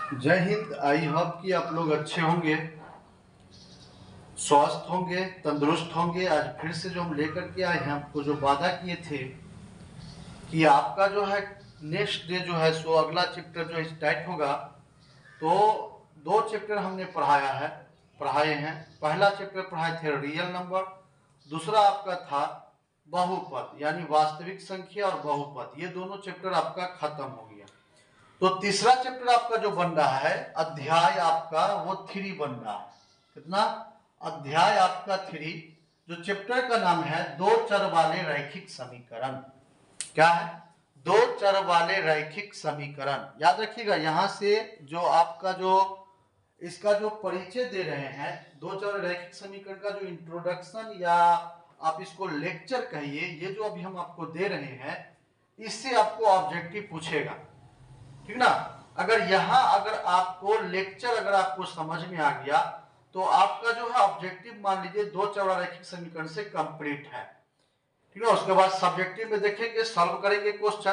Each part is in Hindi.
जय हिंद। आई होप कि आप लोग अच्छे होंगे, स्वस्थ होंगे, तंदुरुस्त होंगे। आज फिर से जो हम लेकर के आए हैं, आपको जो वादा किए थे कि आपका जो है नेक्स्ट डे जो है सो अगला चैप्टर जो स्टार्ट होगा। तो दो चैप्टर हमने पढ़ाए हैं। पहला चैप्टर पढ़ाए थे रियल नंबर, दूसरा आपका था बहुपद यानी वास्तविक संख्या और बहुपद। ये दोनों चैप्टर आपका खत्म हो गया। तो तीसरा चैप्टर आपका जो बन रहा है, अध्याय आपका वो 3 बन रहा है। कितना? अध्याय आपका 3। जो चैप्टर का नाम है दो चर वाले रैखिक समीकरण। क्या है? दो चर वाले रैखिक समीकरण। याद रखिएगा, यहां से जो आपका जो इसका जो परिचय दे रहे हैं, दो चर रैखिक समीकरण का जो इंट्रोडक्शन या आप इसको लेक्चर कहिए, ये जो अभी हम आपको दे रहे हैं, इससे आपको ऑब्जेक्टिव पूछेगा। ठीक ना? अगर आपको लेक्चर अगर आपको समझ में आ गया तो आपका जो है ऑब्जेक्टिव मान लीजिए दो चौड़ा रैखिक समीकरण से कंप्लीट है। ठीक है? उसके बाद सब्जेक्टिव में देखेंगे, सॉल्व करेंगे क्वेश्चन।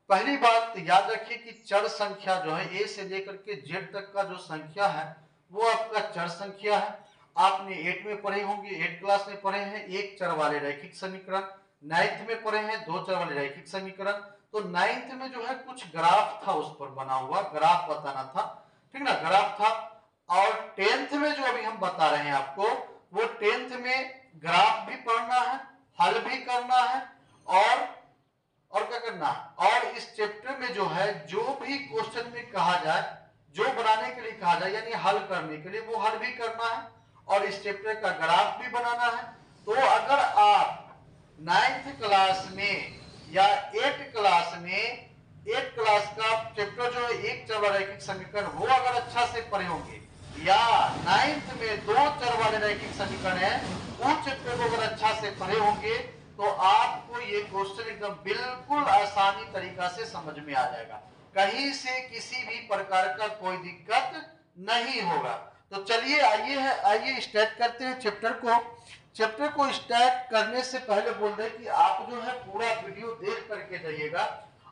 पहली बात याद रखिए कि चर संख्या जो है ए से लेकर के जेड तक का जो संख्या है वो आपका चर संख्या है। आपने 8 में पढ़े होंगे, 8 क्लास में पढ़े हैं एक चर वाले रैखिक समीकरण। 9th में पढ़े हैं दो चर वाले रैखिक समीकरण। तो 9th में जो है कुछ ग्राफ था, उस पर बना हुआ ग्राफ बताना था। ठीक ना? ग्राफ था। और 10th में जो अभी हम बता रहे हैं आपको, वो 10th में ग्राफ भी पढ़ना है, हल भी करना है, और क्या करना है, और इस चैप्टर में जो है जो भी क्वेश्चन में कहा जाए, जो बनाने के लिए कहा जाए यानी हल करने के लिए, वो हल भी करना है और इस चैप्टर का ग्राफ भी बनाना है। तो अगर आप 9th क्लास में या 8 क्लास का चैप्टर जो है एक चर वाला रैखिक समीकरण, वो अगर अच्छा से पढ़े होंगे, या 9th में दो चर वाले रैखिक समीकरण है, उस चैप्टर को अगर अच्छा से पढ़े होंगे तो आपको ये क्वेश्चन एकदम बिल्कुल आसानी तरीका से समझ में आ जाएगा। कहीं से किसी भी प्रकार का कोई दिक्कत नहीं होगा। तो चलिए आइए स्टार्ट करते हैं चैप्टर को। चैप्टर को स्टार्ट करने से पहले बोल दें कि आप जो है पूरा वीडियो देख करके जाइएगा,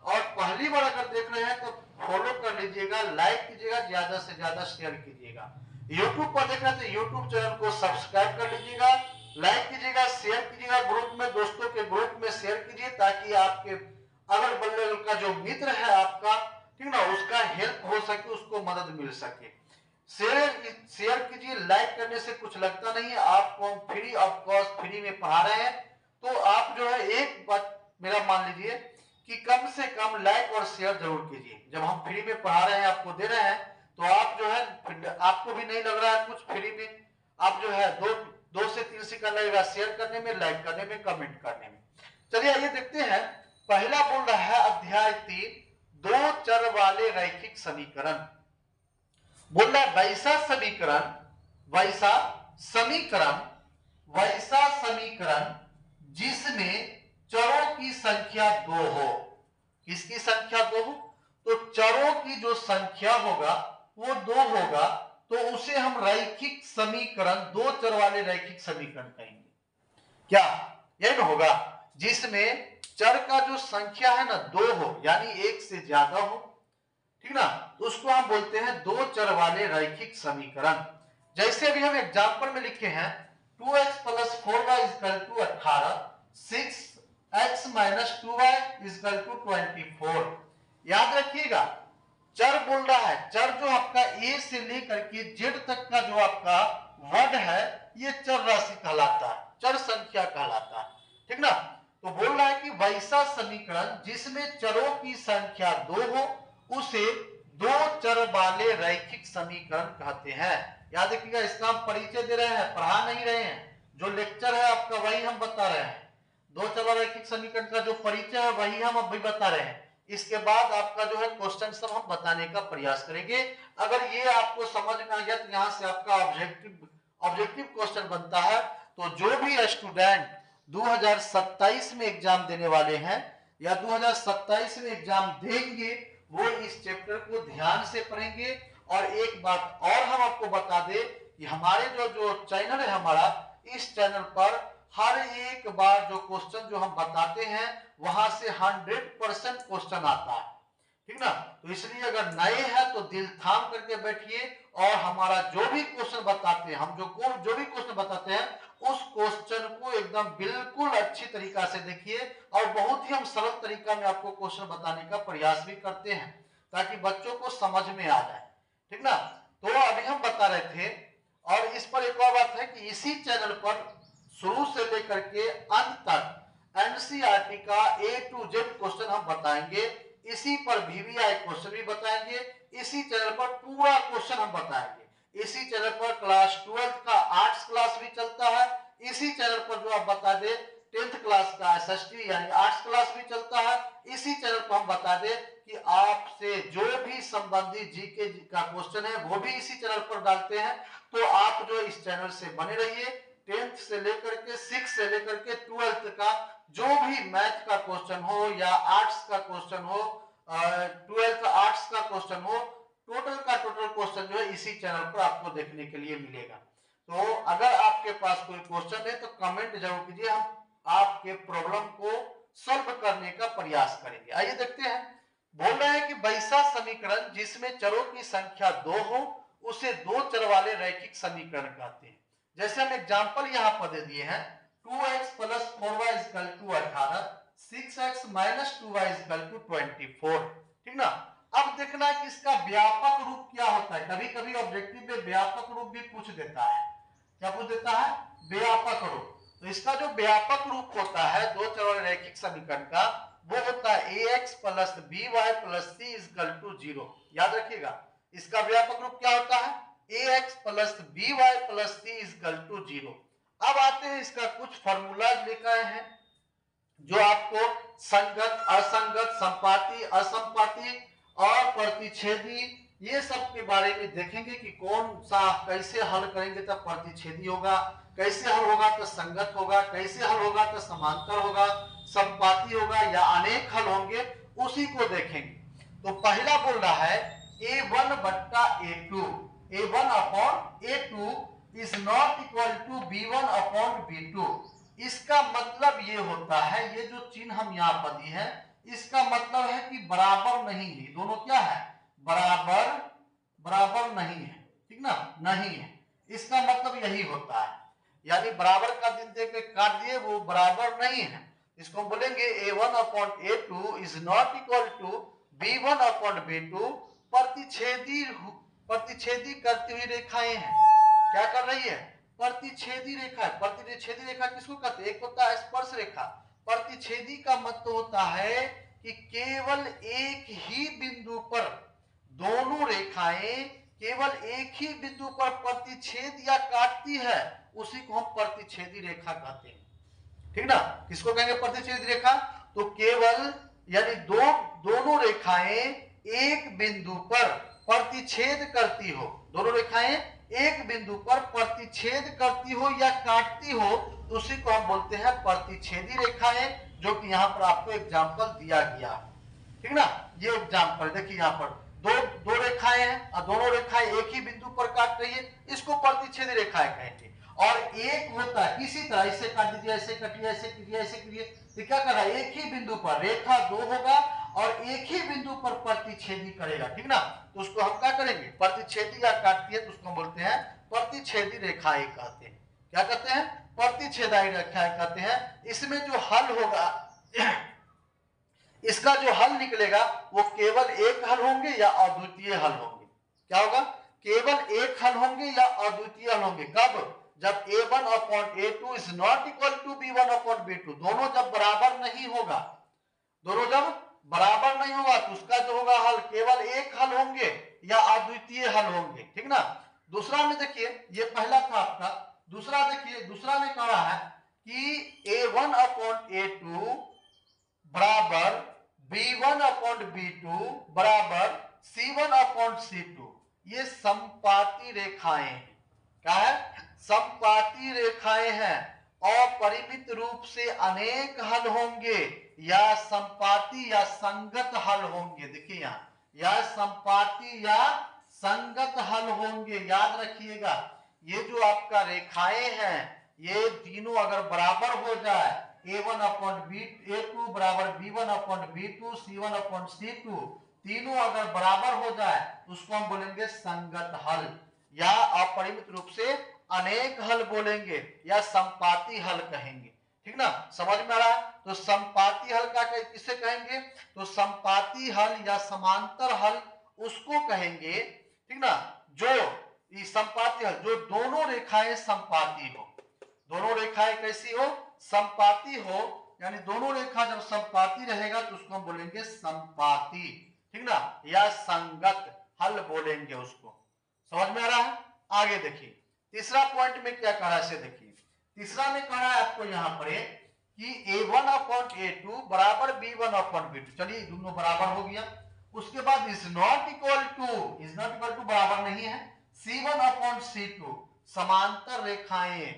और पहली बार अगर देख रहे हैं तो फॉलो कर लीजिएगा, लाइक कीजिएगा, ज्यादा से ज्यादा शेयर कीजिएगा। यूट्यूब पर देख रहे हैं तो यूट्यूब चैनल को सब्सक्राइब कर लीजिएगा, लाइक कीजिएगा, शेयर कीजिएगा, ग्रुप में दोस्तों के ग्रुप में शेयर कीजिए, ताकि आपके अगल बगल का जो मित्र है आपका, ठीक ना, उसका हेल्प हो सके, उसको मदद मिल सके। शेयर कीजिए। लाइक करने से कुछ लगता नहीं है, आपको हम फ्री ऑफ कॉस्ट फ्री में पढ़ा रहे हैं। तो आप जो है एक बात मेरा मान लीजिए कि कम से कम लाइक और शेयर जरूर कीजिए। जब हम फ्री में पढ़ा रहे हैं, आपको दे रहे हैं, तो आप जो है आपको भी नहीं लग रहा है कुछ फ्री में, आप जो है दो से 3 सेकंड लगेगा शेयर करने में, लाइक करने में, कमेंट करने में। चलिए आइए देखते हैं। पहला बोल रहा है अध्याय 3 दो चर वाले रैखिक समीकरण। बोल रहा है वैसा समीकरण जिसमें चरों की संख्या 2 हो। किसकी संख्या 2 हो? तो चरों की जो संख्या होगा वो 2 होगा, तो उसे हम रैखिक समीकरण, दो चर वाले रैखिक समीकरण कहेंगे। क्या यही ना होगा? जिसमें चर का जो संख्या है ना 2 हो, यानी एक से ज्यादा हो, ठीक ना, तो उसको हम बोलते हैं दो चर वाले रैखिक समीकरण। जैसे अभी हम एग्जांपल में लिखे हैं 2x + 4y = 18, 6x - 2y = 24। याद रखिएगा, चर बोल रहा है, चर जो आपका a से लेकर के z तक का जो आपका वर्ड है, ये चर राशि कहलाता है, चर संख्या कहलाता है। ठीक ना? तो बोल रहा है कि वैसा समीकरण जिसमें चरों की संख्या 2 हो, उसे दो चर वाले रैखिक समीकरण कहते हैं। याद रखिएगा, इसका हम परिचय दे रहे हैं, पढ़ा नहीं रहे हैं। जो लेक्चर है आपका वही हम बता रहे हैं। दो चर वाले रैखिक समीकरण का जो परिचय है वही हम अभी बता रहे हैं। इसके बाद आपका जो है क्वेश्चन सब हम बताने का प्रयास करेंगे। अगर ये आपको समझ में आ गया तो यहाँ से आपका ऑब्जेक्टिव क्वेश्चन बनता है। तो जो भी स्टूडेंट 2027 में एग्जाम देने वाले हैं या 2027 में एग्जाम देंगे, वो इस चैप्टर को ध्यान से पढ़ेंगे। और एक बात और हम आपको बता दें कि हमारे जो चैनल है हमारा, इस चैनल पर हर एक बार जो क्वेश्चन जो हम बताते हैं, वहां से 100% क्वेश्चन आता है। ठीक ना। तो इसलिए अगर नए हैं तो दिल थाम करके बैठिए और हमारा जो भी क्वेश्चन बताते हैं, हम जो भी क्वेश्चन बताते हैं उस क्वेश्चन को एकदम बिल्कुल अच्छी तरीका से देखिए और बहुत ही हम सरल तरीका में आपको क्वेश्चन बताने का प्रयास भी करते हैं ताकि बच्चों को समझ में आ जाए, ठीक ना। तो अभी हम बता रहे थे और इस पर एक और बात है कि इसी चैनल पर शुरू से लेकर के अंत तक एनसीईआरटी का A to Z क्वेश्चन हम बताएंगे, इसी पर VVI क्वेश्चन भी बताएंगे, इसी चैनल पर पूरा क्वेश्चन हम बताएंगे। इसी चैनल पर क्लास 12 का आर्ट्स क्लास भी चलता है, इसी चैनल पर जो आप बता दे 10th क्लास का SST यानी आर्ट्स क्लास भी चलता है। इसी चैनल पर हम बता दे कि आपसे जो भी संबंधित जीके का क्वेश्चन है वो भी इसी चैनल पर डालते हैं। तो आप जो इस चैनल से बने रहिए, 10th से लेकर के 6 से लेकर के 12th का जो भी मैथ का क्वेश्चन हो या आर्ट्स का क्वेश्चन हो, 12th आर्ट्स का क्वेश्चन हो, टोटल का टोटल क्वेश्चन जो है इसी चैनल पर आपको देखने के लिए मिलेगा। तो अगर आपके पास कोई क्वेश्चन है तो कमेंट जरूर कीजिए, हम आपके प्रॉब्लम को सॉल्व करने का प्रयास करेंगे। आइए देखते हैं। बोल रहे हैं कि वैसा समीकरण जिसमें चरों की संख्या 2 हो उसे दो चर वाले रैखिक समीकरण कहते हैं। जैसे हम एग्जांपल यहां पर दे दिए हैं 2x + 4y = 18, 6x - 2y = 24, ठीक ना। अब देखना है कि इसका व्यापक रूप क्या होता है। कभी कभी ऑब्जेक्टिव में व्यापक रूप भी पूछ देता है। क्या पूछ देता है? व्यापक रूप। तो इसका जो व्यापक रूप होता है दो चर वाले रैखिक समीकरण का वो होता है ax + by + c = 0। याद रखिएगा इसका व्यापक रूप क्या होता है? ax + by + c = 0। अब आते हैं इसका कुछ फॉर्मूला लेकर हैं जो आपको संगत, असंगत, संपाती, असंपाती और प्रतिच्छेदी ये सब के बारे में देखेंगे कि कौन सा कैसे हल करेंगे तब प्रतिच्छेदी होगा, कैसे हल होगा तो संगत होगा, कैसे हल होगा तो समांतर होगा, संपाती होगा या अनेक हल होंगे, उसी को देखेंगे। तो पहला बोल रहा है a1 बट्टा a2, a1/a2 is not equal to b1/b2। इसका मतलब ये होता है, ये जो चिन्ह हम यहाँ पर दिए हैं इसका मतलब है कि बराबर नहीं है। दोनों क्या है? बराबर नहीं है, ठीक ना, नहीं है। इसका मतलब यही होता है, यानी बराबर का दिन दे के काट दिए वो बराबर नहीं है। इसको बोलेंगे a1/a2 is not equal to b1/b2। प्रतिच्छेदी करती हुई रेखाएं हैं। क्या कर रही है? प्रतिच्छेदी रेखा। प्रतिच्छेदी रेखा किसको कहते हैं? एक होता है स्पर्श रेखा। प्रतिच्छेदी का मतलब होता है कि केवल एक ही बिंदु पर दोनों रेखाएं केवल एक ही बिंदु पर प्रतिच्छेद या काटती है, उसी को हम प्रतिच्छेदी रेखा कहते हैं, ठीक ना। किसको कहेंगे? प्रतिच्छेदी रेखा। तो केवल यानी दोनों रेखाएं एक बिंदु पर प्रतिच्छेद करती हो, दोनों रेखाएं एक बिंदु पर प्रतिच्छेद करती हो या काटती हो, तो उसी को हम बोलते हैं प्रतिच्छेदी रेखाएं, जो कि यहाँ पर आपको एग्जाम्पल दिया गया, ठीक ना। ये एग्जाम्पल देखिए, यहाँ पर दो रेखाएं हैं और दोनों रेखाएं एक ही बिंदु पर काट रही है, इसको प्रतिच्छेदी रेखाएं कहेंगे। और एक होता है किसी तरह, ऐसे काट दीजिए, ऐसे कटिए, ऐसे कीजिए, ऐसे कीजिए, तो क्या कर रहा है? एक ही बिंदु पर रेखा दो होगा और एक ही बिंदु पर प्रतिच्छेदी करेगा, ठीक ना। तो उसको हम क्या करेंगे? प्रतिच्छेदी या काटती है तो उसको बोलते हैं प्रतिच्छेदी रेखाएं कहते हैं। क्या कहते हैं? प्रतिच्छेदी रेखाएं कहते हैं। इसमें जो हल होगा इसका जो हल निकलेगा वो केवल एक हल होंगे या अद्वितीय हल होंगे। क्या होगा? केवल एक हल होंगे या अद्वितीय हल होंगे। कब? जब a1/a2 is not equal to b1/b2। दोनों जब बराबर नहीं होगा, दोनों जब बराबर नहीं होगा तो उसका जो होगा हल केवल एक हल होंगे या अद्वितीय हल होंगे, ठीक ना। दूसरा में देखिए, ये पहला था आपका। दूसरा देखिए, दूसरा में कहा है कि a1/a2 बराबर b1/b2 बराबर c1/c2। ये संपाती रेखाएं हैं। क्या है? संपाती रेखाएं हैं। अपरिमित रूप से अनेक हल होंगे या संपाती या संगत हल होंगे। देखिए यहाँ, या संपाती या संगत हल होंगे। याद रखिएगा, ये जो आपका रेखाएं हैं ये तीनों अगर बराबर हो जाए a1/a2 बराबर b1/b2 c1/c2, तीनों अगर बराबर हो जाए तो उसको हम बोलेंगे संगत हल, या अपरिमित रूप से अनेक हल बोलेंगे, या संपाती हल कहेंगे। ठीक ना, समझ में आ रहा है? तो संपाती हल का किसे कहेंगे? तो संपाती हल या समांतर हल उसको कहेंगे, ठीक ना, जो संपाती हल जो दोनों रेखाएं संपाती हो। दोनों रेखाएं कैसी हो? संपाती हो, यानी दोनों रेखा जब संपाती रहेगा तो उसको हम बोलेंगे संपाती, ठीक ना, या संगत हल बोलेंगे उसको। समझ में आ रहा है? आगे देखिए तीसरा पॉइंट में क्या कहा है, देखिए तीसरा में कहा है आपको यहां पर कि a1/a2 बराबर b1/b2। चलिए दोनों बराबर हो गया। उसके बाद इज नॉट इक्वल टू बराबर नहीं है c1/c2। समांतर रेखाएं,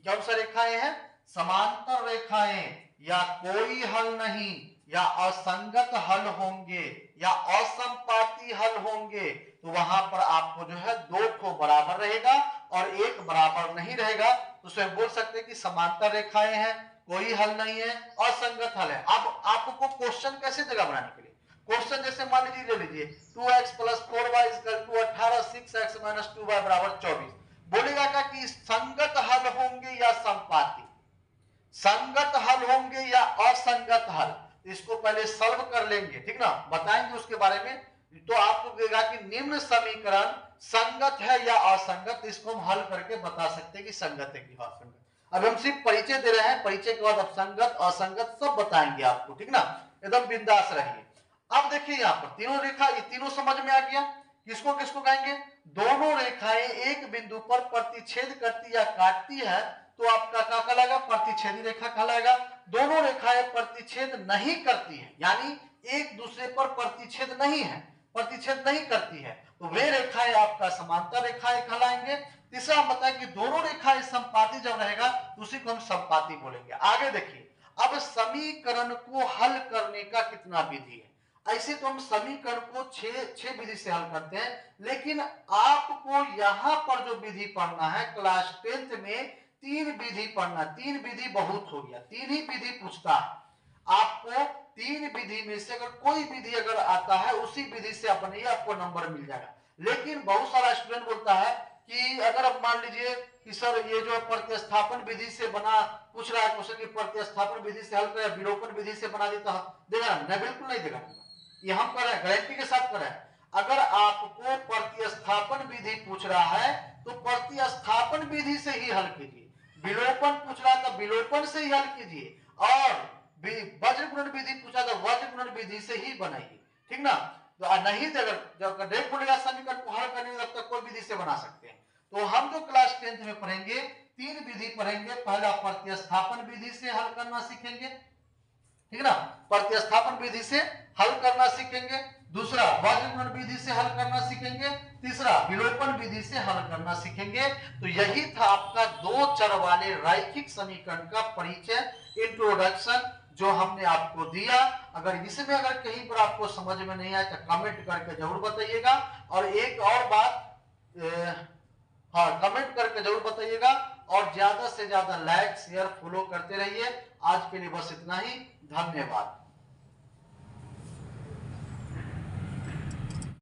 कौन सा रेखाएं हैं? समांतर रेखाएं, या कोई हल नहीं, या असंगत हल होंगे, या असंपाती हल होंगे, तो वहां पर आपको जो है दो को बराबर रहेगा और एक बराबर नहीं रहेगा। तो उसमें बोल सकते हैं कि समांतर रेखाएं हैं, कोई हल नहीं है, असंगत हल है। अब आपको क्वेश्चन कैसे देगा बनाने के लिए? क्वेश्चन जैसे मान लीजिए ले लीजिए 2x + 4y = 18, 6x - 2y = 24। बोलेगा क्या कि संगत हल होंगे या संपाती, संगत हल होंगे या असंगत हल। इसको पहले सॉल्व कर लेंगे, ठीक ना, बताएंगे उसके बारे में। तो आपको कहेगा कि निम्न समीकरण संगत है या असंगत, इसको हम हल करके बता सकते हैं कि संगत है कि असंगत। अब हम सिर्फ परिचय दे रहे हैं, परिचय के बाद अब संगत असंगत सब बताएंगे आपको, ठीक ना, एकदम बिंदास रहिए। अब देखिए यहाँ पर तीनों रेखा, ये तीनों समझ में आ गया। किसको किसको कहेंगे? दोनों रेखाएं एक बिंदु पर प्रतिच्छेद करती या काटती है तो आपका क्या कहलाएगा? प्रतिच्छेदी रेखा कहलाएगा। दोनों रेखाएं प्रतिच्छेद नहीं करती है, यानी एक दूसरे पर प्रतिच्छेद नहीं है, प्रतिच्छेद नहीं करती है, तो वे रेखाएं आपका समांतर रेखाएं कहलाएंगे। तीसरा बताया कि दोनों रेखाएं संपाती जब रहेगा तो उसी को हम संपाती बोलेंगे। आगे देखिए, अब समीकरण को हल करने का कितना विधि है? ऐसे तो हम समीकरण को छह विधि से हल करते हैं, लेकिन आपको यहां पर जो विधि पढ़ना है क्लास 10th में, तीन विधि पढ़ना। तीन विधि बहुत हो गया, तीन ही विधि पूछता है आपको। तीन विधि में से अगर कोई विधि अगर आता है उसी विधि से अपने ही आपको नंबर मिल जाएगा। लेकिन बहुत सारा स्टूडेंट बोलता है कि अगर अब मान लीजिए कि सर ये जो प्रतिस्थापन विधि से बना पूछ रहा है क्वेश्चन की, प्रतिस्थापन विधि से हल कर विलोपन विधि से बना देता देगा ना? बिल्कुल नहीं देगा। ये हम कर रहे हैं, गारंटी के साथ कर रहे हैं। अगर आपको प्रतिस्थापन विधि पूछ रहा है तो प्रतिस्थापन विधि से ही हल कीजिए। विलोपन पूछ रहा था विलोपन से ही हल कीजिए, और वज्र गुणन विधि पूछा तो वज्र गुणन विधि से ही बनाइए, ठीक ना। तो नहीं तो अगर जब नहीं बोलेगा समीकरण को हल करने में, तब तक कोई विधि से बना सकते हैं। तो हम जो क्लास 10th में पढ़ेंगे तीन विधि पढ़ेंगे। पहला प्रतिस्थापन विधि से हल करना सीखेंगे, ठीक ना, प्रतिस्थापन विधि से हल करना सीखेंगे। दूसरा वज्र गुणन विधि से हल करना सीखेंगे। तीसरा विलोपन विधि से हल करना सीखेंगे। तो यही था आपका दो चर वाले रैखिक समीकरण का परिचय, इंट्रोडक्शन जो हमने आपको दिया। अगर इसमें अगर कहीं पर आपको समझ में नहीं आया तो कमेंट करके जरूर बताइएगा। और एक और बात, हाँ कमेंट करके जरूर बताइएगा, और ज्यादा से ज्यादा लाइक शेयर फॉलो करते रहिए। आज के लिए बस इतना ही, धन्यवाद।